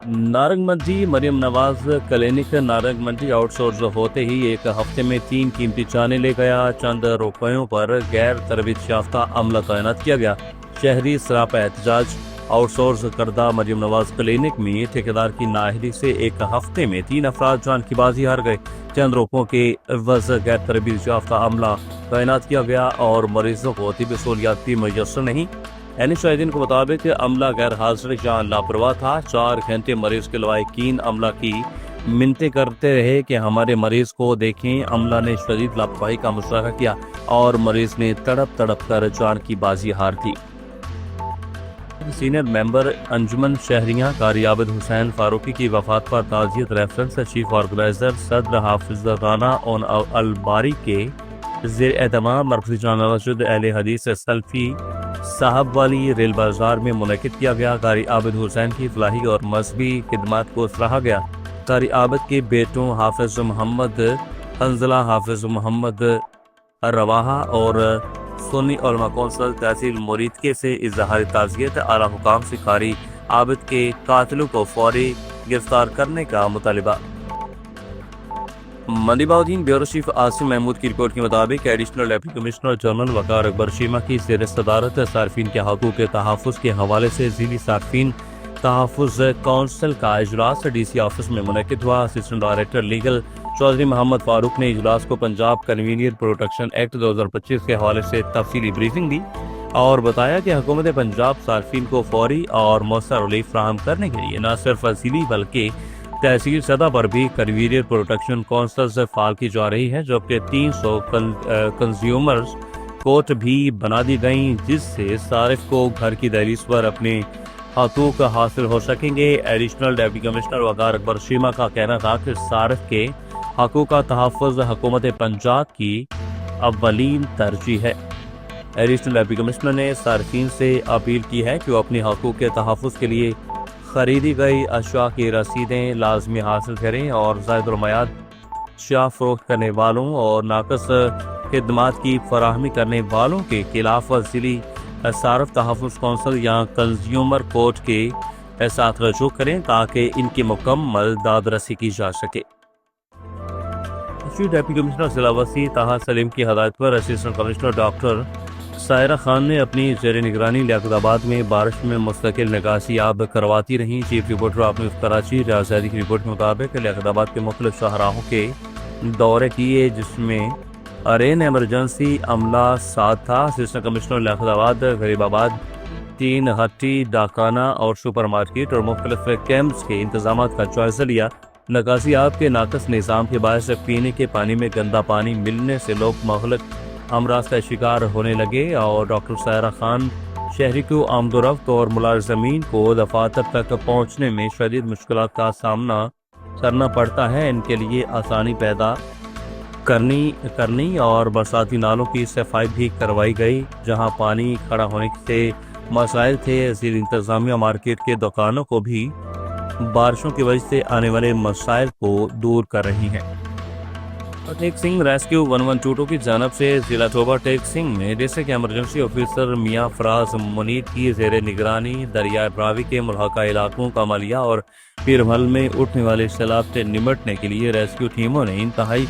نارنگ منڈی مریم نواز کلینک نارنگ منڈی out source ہوتے ہی ایک ہفتے میں 3 قیمتی جانیں لے گیا۔ چند روپیوں پر غیر تربیت یافتہ عملہ تعینات کیا گیا۔ شہری سراپا احتجاج۔ آؤٹ سورس کردہ مریم نواز کلینک میں ٹھیکیدار کی نااہلی سے ایک ہفتے میں 3 افراد جان کی بازی ہار گئے۔ چند روپوں کے عوض غیر تربیت یافتہ عملہ تعینات کیا گیا اور مریضوں کو طبی سہولیات بھی میسر نہیں۔ شاہدین کے مطابق عملہ غیر حاضر یا لاپرواہ تھا۔ 4 گھنٹے مریض کے لواحقین عملہ کی منتیں کرتے رہے کہ ہمارے مریض کو دیکھیں۔ عملہ نے شدید لاپرواہی کا مظاہرہ کیا اور مریض نے تڑپ تڑپ کر جان کی بازی ہار دی۔ سینئر ممبر انجمن شہریاں قاری عابد حسین فاروقی کی وفات پر تعزیت۔ ریفرنس چیف آرگنائزر صدر حافظ رانا اون الباری کے زیر اہتمام مرکزی جامع مسجد اہل حدیث سلفی صاحب والی ریل بازار میں منعقد کیا گیا۔ قاری عابد حسین کی فلاحی اور مذہبی خدمات کو سراہا گیا۔ قاری عابد کے بیٹوں حافظ محمد حنظلہ، حافظ محمد رواحہ اور سنی علماء کونسل تحصیل مریدکے سے اظہار تعزیت۔ اعلیٰ حکام سے قاری عابد کے قاتلوں کو فوری گرفتار کرنے کا مطالبہ۔ منڈی باؤدین بیورو چیف عاصم محمود کی رپورٹ کے مطابق ایڈیشنل ڈپٹی کمشنر جنرل وقار اکبر شیمہ کی زیر صدارت صارفین کے حقوق کے تحفظ کے حوالے سے ضلعی صارفین تحفظ کونسل کا اجلاس ڈی سی آفس میں منعقد ہوا۔ اسسٹنٹ ڈائریکٹر لیگل چودھری محمد فاروق نے اجلاس کو پنجاب کنوینئر پروٹیکشن ایکٹ 2025 کے حوالے سے تفصیلی بریفنگ دی اور بتایا کہ حکومت پنجاب صارفین کو فوری اور مؤثر ریلیف فراہم کرنے کے لیے نہ صرف ضلعی بلکہ تحصیل سطح پر بھی کنوینئر پروٹیکشن کونسلز فعال کی جا رہی ہے، جبکہ 300 کنزیومرز کورٹ بھی بنا دی گئیں جس سے صارف کو گھر کی دہلیز پر اپنے حقوق حاصل ہو سکیں گے۔ ایڈیشنل ڈپٹی کمشنر وقار اکبر شیمہ کا کہنا تھا کہ صارف کے حقوق کا تحفظ حکومت پنجاب کی اولین ترجیح ہے۔ ایڈیشنل ڈپٹی کمشنر نے صارفین سے اپیل کی ہے کہ وہ اپنے حقوق کے تحفظ کے لیے خریدی گئی اشیاء کی رسیدیں لازمی حاصل کریں اور زائد المیعاد اشیاء فروخت کرنے والوں اور ناقص خدمات کی فراہمی کرنے والوں کے خلاف ضلعی صارف تحفظ کونسل یا کنزیومر کورٹ کے ساتھ رجوع کریں تاکہ ان کی مکمل داد رسی کی جا سکے۔ چیف ڈپٹی کمشنر ضلع وسیع طاہر سلیم کی ہدایت پر assistant commissioner doctor Saira Khan نے اپنی زیر نگرانی لیاقت آباد میں بارش میں مستقل نکاسی آب کرواتی رہیں۔ چیف رپورٹر آف کراچی ریاض زیدی کی رپورٹ کے مطابق لیاقت آباد کے مختلف شاہراہوں کے دورے کیے جس میں رین ایمرجنسی عملہ ساتھ تھا۔ اسسٹنٹ کمشنر لیاقت آباد غریب آباد 3 ہٹی ڈاکانہ اور سپر مارکیٹ اور مختلف کیمپس کے انتظامات کا جائزہ لیا۔ نکاسی آب کے ناقص نظام کے باعث پینے کے پانی میں گندا پانی ملنے سے لوگ مہلک امراض کا شکار ہونے لگے اور ڈاکٹر سائرہ خان شہری کو آمد و رفت اور ملازمین کو دفاتر تک پہنچنے میں شدید مشکلات کا سامنا کرنا پڑتا ہے، ان کے لیے آسانی پیدا کرنی اور برساتی نالوں کی صفائی بھی کروائی گئی جہاں پانی کھڑا ہونے سے مسائل تھے۔ زیر انتظامیہ مارکیٹ کے دکانوں کو بھی بارشوں کی وجہ سے آنے والے مسائل کو دور کر رہی ہیں۔ ٹیک سنگھ ریسکیو 1122 کی جانب سے ضلع ٹوبہ ٹیک سنگھ میں ڈسٹرکٹ ایمرجنسی آفیسر میاں فراز منیر کی زیر نگرانی دریائے براوی کے ملحقہ علاقوں کا عملیہ اور پیر محل میں اٹھنے والے سیلاب سے نمٹنے کے لیے ریسکیو ٹیموں نے انتہائی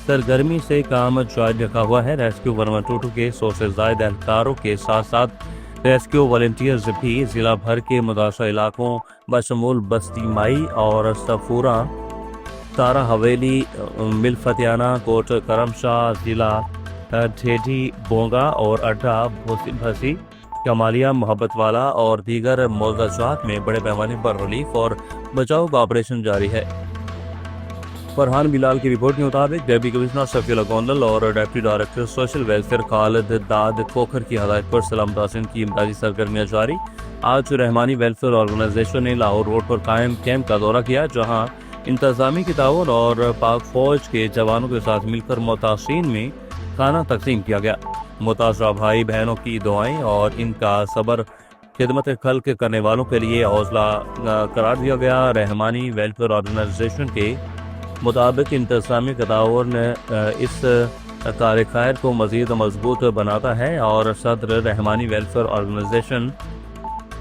سرگرمی سے کام جاری رکھا ہوا ہے۔ ریسکیو 1122 کے 100 سے زائد اہلکاروں کے ساتھ ساتھ ریسکیو والنٹیئرز بھی ضلع بھر کے متاثرہ علاقوں بشمول بستی مائی اور صفورہ، تارا حویلی، مل فتیانہ، کوٹ کرم شاہ، ضلع ڈھیڈی بونگا اور اڈا بھسی، کمالیہ، محبت والا اور دیگر موضوعات میں بڑے پیمانے پر ریلیف اور بچاؤ کا آپریشن جاری ہے۔ فرحان بلال کی رپورٹ کے مطابق ڈپٹی کمشنر شفیع اللہ گوندل اور ڈپٹی ڈائریکٹر سوشل ویلفیئر خالد داد کھوکھر کی ہدایت پر سلام تحسین کی امدادی سرگرمیاں جاری۔ آج رحمانی ویلفیئر آرگنائزیشن نے لاہور روڈ پر قائم کیمپ کا دورہ کیا جہاں انتظامی کی تعاون اور پاک فوج کے جوانوں کے ساتھ مل کر متاثرین میں کھانا تقسیم کیا گیا۔ متاثرہ بھائی بہنوں کی دعائیں اور ان کا صبر خدمت خلق کرنے والوں کے لیے حوصلہ قرار دیا گیا۔ رحمانی ویلفیئر آرگنائزیشن کے مطابق انتظامی کا تعاون اس کار خیر کو مزید مضبوط بناتا ہے اور صدر رحمانی ویلفیئر آرگنائزیشن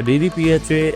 DG/PHA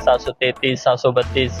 733, 732,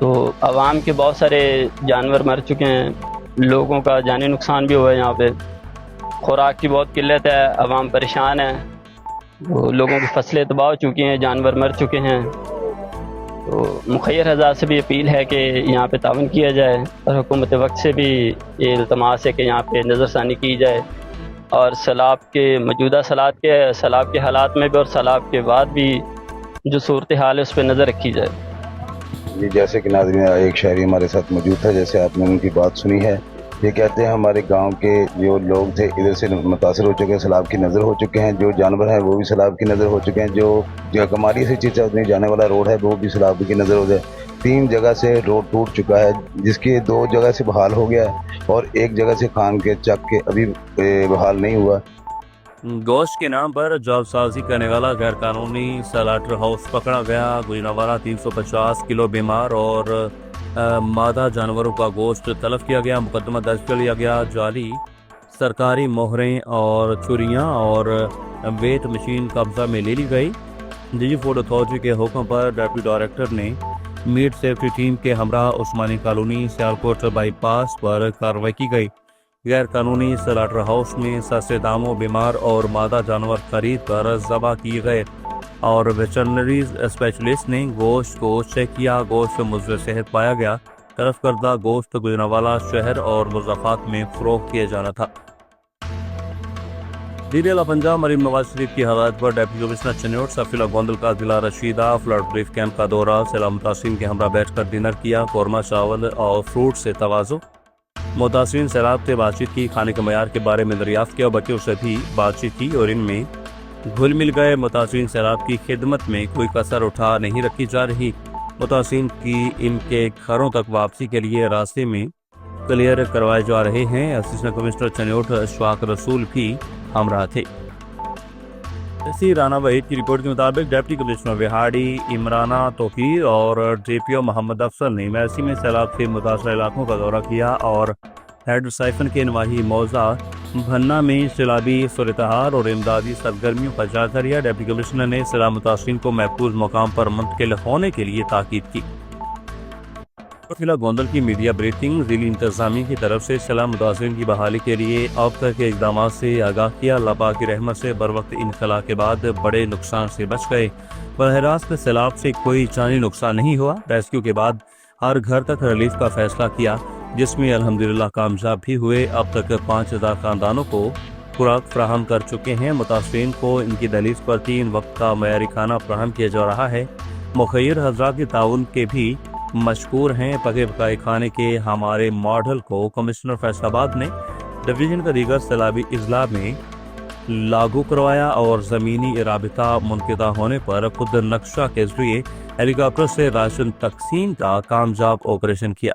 تو عوام کے بہت سارے جانور مر چکے ہیں، لوگوں کا جانی نقصان بھی ہوا ہے. یہاں پہ خوراک کی بہت قلت ہے، عوام پریشان ہے، تو لوگوں کی فصلیں تباہ ہو چکی ہیں، جانور مر چکے ہیں. تو مخیر حضرات سے بھی اپیل ہے کہ یہاں پہ تعاون کیا جائے، اور حکومت وقت سے بھی یہ التماس ہے کہ یہاں پہ نظر ثانی کی جائے، اور سیلاب کے موجودہ سیلاب کے حالات میں بھی اور سیلاب کے بعد بھی جو صورتحال ہے اس پہ نظر رکھی جائے. یہ جیسے کہ ناظرین ایک شہری ہمارے ساتھ موجود تھا، جیسے آپ نے ان کی بات سنی ہے. یہ کہتے ہیں ہمارے گاؤں کے جو لوگ تھے ادھر سے متاثر ہو چکے ہیں، سیلاب کی نظر ہو چکے ہیں، جو جانور ہیں وہ بھی سیلاب کی نظر ہو چکے ہیں، جو کماری سے چچا جانے والا روڈ ہے وہ بھی سیلاب کی نظر ہو جائے. 3 جگہ سے روڈ ٹوٹ چکا ہے، جس کے 2 جگہ سے بحال ہو گیا ہے اور 1 جگہ سے خان کے چک کے ابھی بحال نہیں ہوا. گوشت کے نام پر جاب سازی کرنے والا غیر قانونی سلاٹر ہاؤس پکڑا گیا. گوجرانوالہ 350 کلو بیمار اور مادہ جانوروں کا گوشت تلف کیا گیا. مقدمہ درج کر لیا گیا. جعلی سرکاری مہریں اور چوریاں اور ویٹ مشین قبضہ میں لے لی گئی. ڈیجی فوڈ اتھارٹی کے حکم پر ڈپٹی ڈائریکٹر نے میٹ سیفٹی ٹیم کے ہمراہ عثمانی کالونی سیالکوٹ بائی پاس پر کارروائی کی گئی. غیر قانونی سلاٹر ہاؤس میں سستے داموں بیمار اور مادہ جانور خرید کر ذبح کیے گئے اور ویٹرنریز اسپیشلسٹ نے گوشت کو چیک کیا. گوشت مضر صحت پایا گیا. تلف کردہ گوشت گوجرانوالہ شہر اور مضافات میں فروخت کیا جانا تھا. ڈیل پنجاب مریم نواز شریف کی ہدایت پر ڈپٹی کمشنر چنیوٹ سفیلہ گوندل کا ضلع رشیدہ فلڈ ریلیف کیمپ کا دورہ. سیلاب متاثرین کے ہمراہ بیٹھ کر ڈنر کیا. قورمہ چاول اور فروٹ سے تواضع. متاثرین سیلاب سے بات چیت کی. کھانے کے معیار کے بارے میں دریافت کیا. بچوں سے بھی بات چیت کی اور ان میں گھل مل گئے. متاثرین سیلاب کی خدمت میں کوئی کسر اٹھا نہیں رکھی جا رہی. متاثرین کی ان کے گھروں تک واپسی کے لیے راستے میں کلیئر کروائے جا رہے ہیں. اسسٹنٹ کمشنر چنیوٹ اشفاق رسول بھی ہمراہ تھے. رانا وحید کی رپورٹ کے مطابق ڈپٹی کمشنر وہاڑی عمرانہ توقیر اور ڈی پی او محمد افضل نے میسی میں سیلاب سے متاثرہ علاقوں کا دورہ کیا اور ہیڈ سائفن کے نواحی موضع بھنا میں سیلابی صورتحال اور امدادی سرگرمیوں کا جائزہ لیا. ڈپٹی کمشنر نے سیلاب متاثرین کو محفوظ مقام پر منتقل ہونے کے لیے تاکید کی. سفیلہ گوندل کی میڈیا بریفنگ. ضلعی انتظامیہ کی طرف سے سیلاب متاثرین کی بحالی کے لیے اب تک کے اقدامات سے آگاہ کیا. اللہ پاک کی رحمت سے بروقت انخلا کے بعد بڑے نقصان سے بچ گئے. براہ راست سیلاب سے کوئی جانی نقصان نہیں ہوا. ریسکیو کے بعد ہر گھر تک ریلیف کا فیصلہ کیا جس میں الحمدللہ کامیاب بھی ہوئے. اب تک 5000 خاندانوں کو خوراک فراہم کر چکے ہیں. متاثرین کو ان کی دہلیز پر 3 وقت کا معیاری کھانا فراہم کیا جا رہا ہے. مخیر حضرات کے تعاون کے بھی مشکور ہیں. پکے پکائے کھانے کے ہمارے ماڈل کو کمشنر فیصل آباد نے ڈویژن کا دیگر سیلابی اضلاع میں لاگو کروایا اور زمینی رابطہ منقطع ہونے پر خود نقشہ کے ذریعے ہیلی کاپٹر سے راشن تقسیم کا کامیاب آپریشن کیا.